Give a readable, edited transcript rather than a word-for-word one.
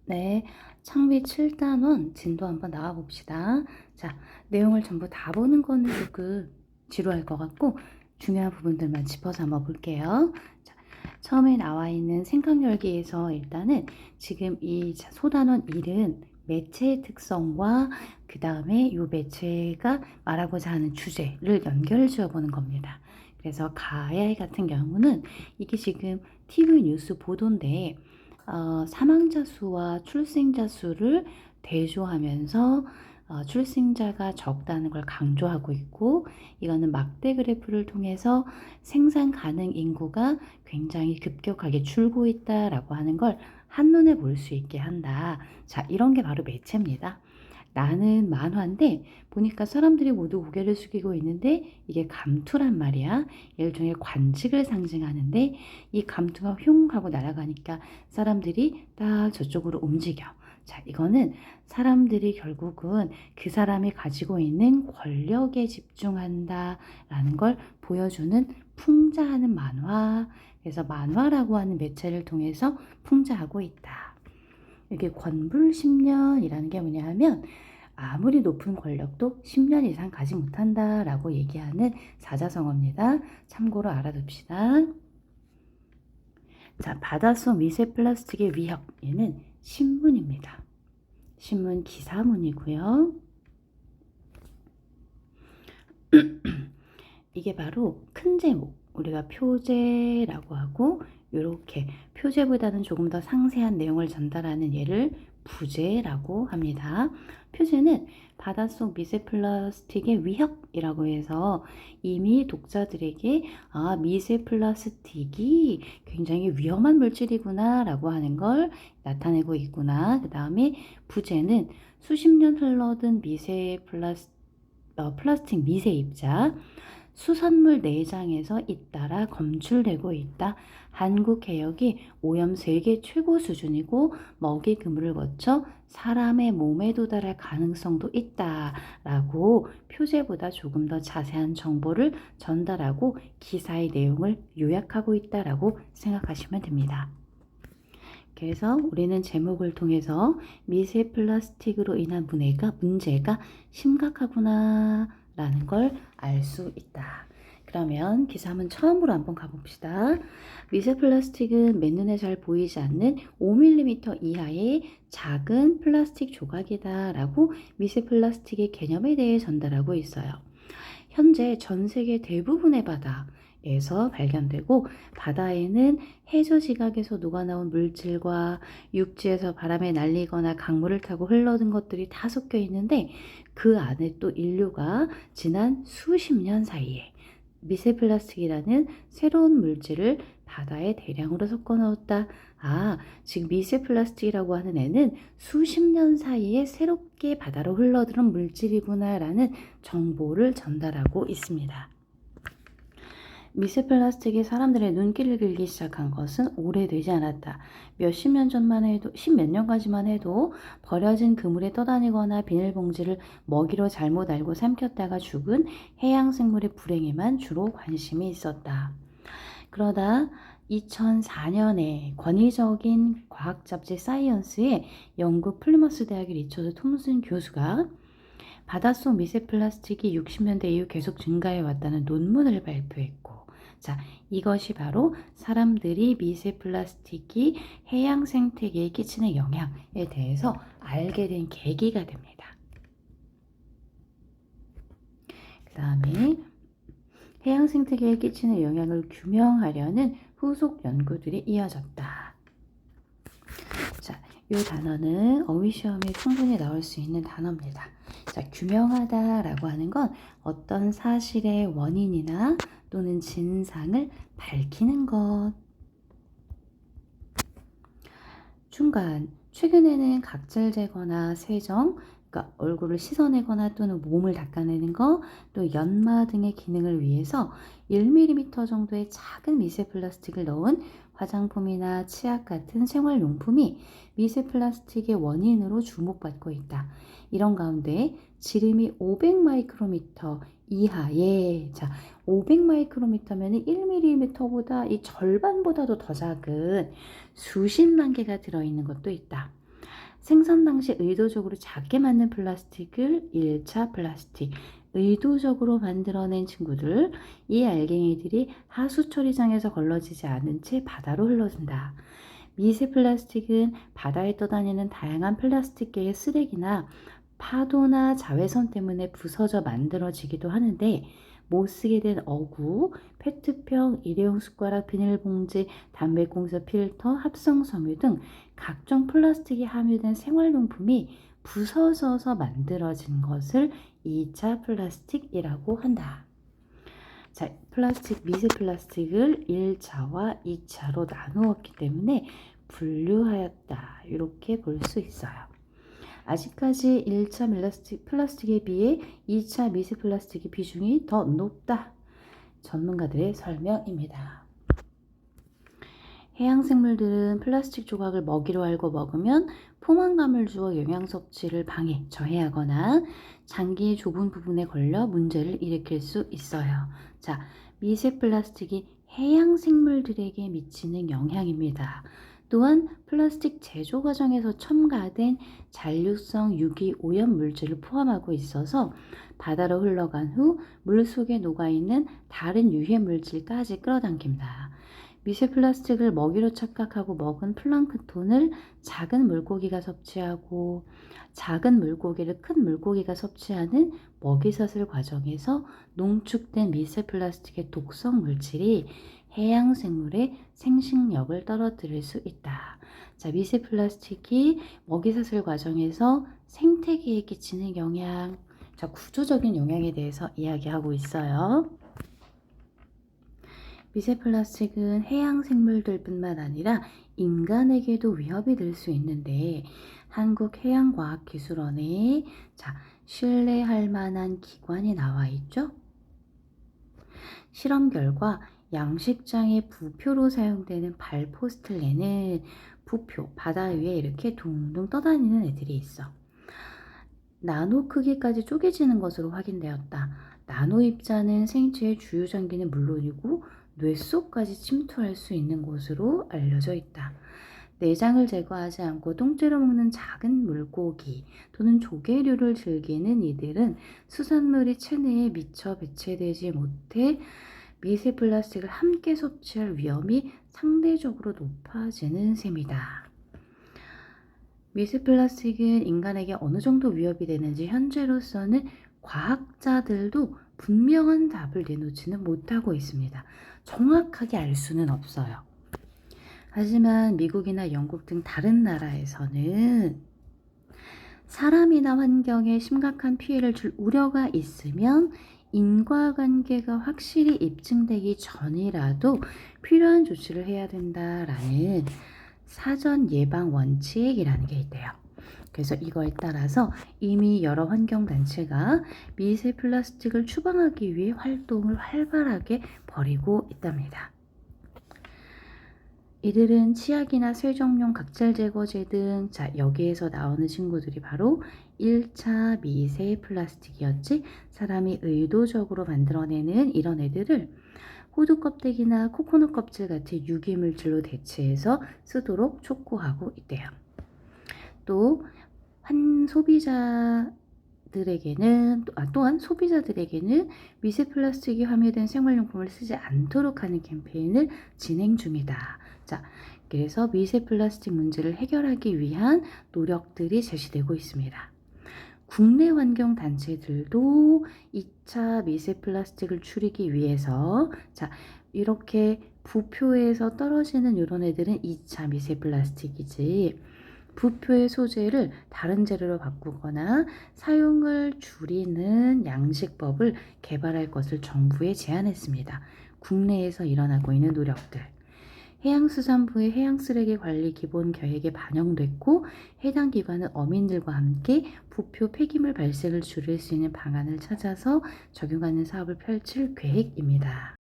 네, 창비 7단원 진도 한번 나와 봅시다. 자, 내용을 전부 다 보는 거는 조금 지루할 것 같고 중요한 부분들만 짚어서 한번 볼게요. 자, 처음에 나와 있는 생각열기에서 일단은 지금 이 소단원 1은 매체의 특성과 그 다음에 이 매체가 말하고자 하는 주제를 연결 지어 보는 겁니다. 그래서 가야의 같은 경우는 이게 지금 TV 뉴스 보도인데 사망자 수와 출생자 수를 대조하면서 출생자가 적다는 걸 강조하고 있고, 이거는 막대 그래프를 통해서 생산 가능 인구가 굉장히 급격하게 줄고 있다라고 하는 걸 한눈에 볼 수 있게 한다. 자, 이런 게 바로 매체입니다. 나는 만화인데 보니까 사람들이 모두 고개를 숙이고 있는데 이게 감투란 말이야. 일종의 관직을 상징하는데 이 감투가 흉 하고 날아가니까 사람들이 딱 저쪽으로 움직여. 자, 이거는 사람들이 결국은 그 사람이 가지고 있는 권력에 집중한다라는 걸 보여주는 풍자하는 만화. 그래서 만화라고 하는 매체를 통해서 풍자하고 있다. 이게 권불10년이라는 게 뭐냐 하면 아무리 높은 권력도 10년 이상 가지 못한다라고 얘기하는 사자성어입니다. 참고로 알아둡시다. 자, 바닷속 미세 플라스틱의 위협. 얘는 신문입니다. 신문 기사문이고요. 이게 바로 큰 제목, 우리가 표제라고 하고 이렇게 표제보다는 조금 더 상세한 내용을 전달하는 얘를 부제라고 합니다. 표제는 바닷속 미세 플라스틱의 위협이라고 해서 이미 독자들에게 미세 플라스틱이 굉장히 위험한 물질이구나 라고 하는 걸 나타내고 있구나. 그 다음에 부제는 수십 년 흘러든 플라스틱 미세 입자 수산물 내장에서 잇따라 검출되고 있다. 한국 개혁이 오염 세계 최고 수준이고 먹이 그물을 거쳐 사람의 몸에 도달할 가능성도 있다라고 표제보다 조금 더 자세한 정보를 전달하고 기사의 내용을 요약하고 있다라고 생각하시면 됩니다. 그래서 우리는 제목을 통해서 미세 플라스틱으로 인한 문제가 심각하구나 라는 걸 알 수 있다. 그러면 기사 한번 처음으로 한번 가봅시다. 미세 플라스틱은 맨눈에 잘 보이지 않는 5mm 이하의 작은 플라스틱 조각이다 라고 미세 플라스틱의 개념에 대해 전달하고 있어요. 현재 전 세계 대부분의 바다에서 발견되고 바다에는 해저 지각에서 녹아나온 물질과 육지에서 바람에 날리거나 강물을 타고 흘러든 것들이 다 섞여 있는데 그 안에 또 인류가 지난 수십 년 사이에 미세 플라스틱이라는 새로운 물질을 바다에 대량으로 섞어 넣었다. 지금 미세 플라스틱이라고 하는 애는 수십 년 사이에 새롭게 바다로 흘러들은 물질이구나라는 정보를 전달하고 있습니다. 미세 플라스틱이 사람들의 눈길을 끌기 시작한 것은 오래되지 않았다. 몇십 년 전만 해도, 십몇 년까지만 해도 버려진 그물에 떠다니거나 비닐봉지를 먹이로 잘못 알고 삼켰다가 죽은 해양생물의 불행에만 주로 관심이 있었다. 그러다 2004년에 권위적인 과학 잡지 사이언스에 영국 플리머스 대학의 리처드 톰슨 교수가 바닷속 미세 플라스틱이 60년대 이후 계속 증가해 왔다는 논문을 발표했고, 자, 이것이 바로 사람들이 미세 플라스틱이 해양 생태계에 끼치는 영향에 대해서 알게 된 계기가 됩니다. 그 다음에 해양 생태계에 끼치는 영향을 규명하려는 후속 연구들이 이어졌다. 자, 이 단어는 어휘 시험에 충분히 나올 수 있는 단어입니다. 자, 규명하다라고 하는 건 어떤 사실의 원인이나 또는 진상을 밝히는 것. 중간, 최근에는 각질 제거나 세정, 그러니까 얼굴을 씻어내거나 또는 몸을 닦아내는 거, 또 연마 등의 기능을 위해서 1mm 정도의 작은 미세 플라스틱을 넣은 화장품이나 치약 같은 생활용품이 미세 플라스틱의 원인으로 주목받고 있다. 이런 가운데 지름이 500마이크로미터 이하의, 자, 500마이크로미터면 1mm보다 이 절반보다도 더 작은 수십만 개가 들어있는 것도 있다. 생산 당시 의도적으로 작게 만든 플라스틱을 1차 플라스틱, 의도적으로 만들어낸 친구들, 이 알갱이들이 하수 처리장에서 걸러지지 않은 채 바다로 흘러든다. 미세 플라스틱은 바다에 떠다니는 다양한 플라스틱계의 쓰레기나 파도나 자외선 때문에 부서져 만들어지기도 하는데, 못 쓰게 된 어구, 페트병, 일회용 숟가락, 비닐봉지, 담배꽁초 필터, 합성 섬유 등 각종 플라스틱이 함유된 생활용품이 부서져서 만들어진 것을 2차 플라스틱이라고 한다. 자, 미세 플라스틱을 1차와 2차로 나누었기 때문에 분류하였다. 이렇게 볼 수 있어요. 아직까지 1차 플라스틱에 비해 2차 미세 플라스틱의 비중이 더 높다. 전문가들의 설명입니다. 해양생물들은 플라스틱 조각을 먹이로 알고 먹으면 포만감을 주어 영양 섭취를 저해하거나 장기의 좁은 부분에 걸려 문제를 일으킬 수 있어요. 자, 미세 플라스틱이 해양생물들에게 미치는 영향입니다. 또한 플라스틱 제조 과정에서 첨가된 잔류성 유기 오염 물질을 포함하고 있어서 바다로 흘러간 후 물속에 녹아있는 다른 유해 물질까지 끌어당깁니다. 미세 플라스틱을 먹이로 착각하고 먹은 플랑크톤을 작은 물고기가 섭취하고 작은 물고기를 큰 물고기가 섭취하는 먹이사슬 과정에서 농축된 미세 플라스틱의 독성 물질이 해양 생물의 생식력을 떨어뜨릴 수 있다. 자, 미세 플라스틱이 먹이사슬 과정에서 생태계에 끼치는 영향, 자, 구조적인 영향에 대해서 이야기하고 있어요. 미세 플라스틱은 해양 생물들뿐만 아니라 인간에게도 위협이 될 수 있는데, 한국해양과학기술원에 신뢰할 만한 기관이 나와 있죠. 실험 결과 양식장의 부표로 사용되는 발포스틀레는 부표, 바다 위에 이렇게 둥둥 떠다니는 애들이 있어. 나노 크기까지 쪼개지는 것으로 확인되었다. 나노 입자는 생체의 주요 장기는 물론이고 뇌 속까지 침투할 수 있는 것으로 알려져 있다. 내장을 제거하지 않고 통째로 먹는 작은 물고기 또는 조개류를 즐기는 이들은 수산물이 체내에 미처 배체되지 못해 미세 플라스틱을 함께 섭취할 위험이 상대적으로 높아지는 셈이다. 미세 플라스틱은 인간에게 어느 정도 위협이 되는지 현재로서는 과학자들도 분명한 답을 내놓지는 못하고 있습니다. 정확하게 알 수는 없어요. 하지만 미국이나 영국 등 다른 나라에서는 사람이나 환경에 심각한 피해를 줄 우려가 있으면 인과관계가 확실히 입증되기 전이라도 필요한 조치를 해야 된다라는 사전 예방 원칙이라는 게 있대요. 그래서 이거에 따라서 이미 여러 환경단체가 미세 플라스틱을 추방하기 위해 활동을 활발하게 벌이고 있답니다. 이들은 치약이나 세정용 각질 제거제 등 여기에서 나오는 친구들이 바로 1차 미세 플라스틱이었지, 사람이 의도적으로 만들어내는 이런 애들을 호두 껍데기나 코코넛 껍질 같은 유기물질로 대체해서 쓰도록 촉구하고 있대요. 또 또한 소비자들에게는 미세 플라스틱이 함유된 생활용품을 쓰지 않도록 하는 캠페인을 진행 중이다. 자, 그래서 미세 플라스틱 문제를 해결하기 위한 노력들이 제시되고 있습니다. 국내 환경단체들도 2차 미세 플라스틱을 줄이기 위해서 이렇게 부표에서 떨어지는 이런 애들은 2차 미세 플라스틱이지, 부표의 소재를 다른 재료로 바꾸거나 사용을 줄이는 양식법을 개발할 것을 정부에 제안했습니다. 국내에서 일어나고 있는 노력들, 해양수산부의 해양쓰레기 관리 기본 계획에 반영됐고, 해당 기관은 어민들과 함께 부표 폐기물 발생을 줄일 수 있는 방안을 찾아서 적용하는 사업을 펼칠 계획입니다.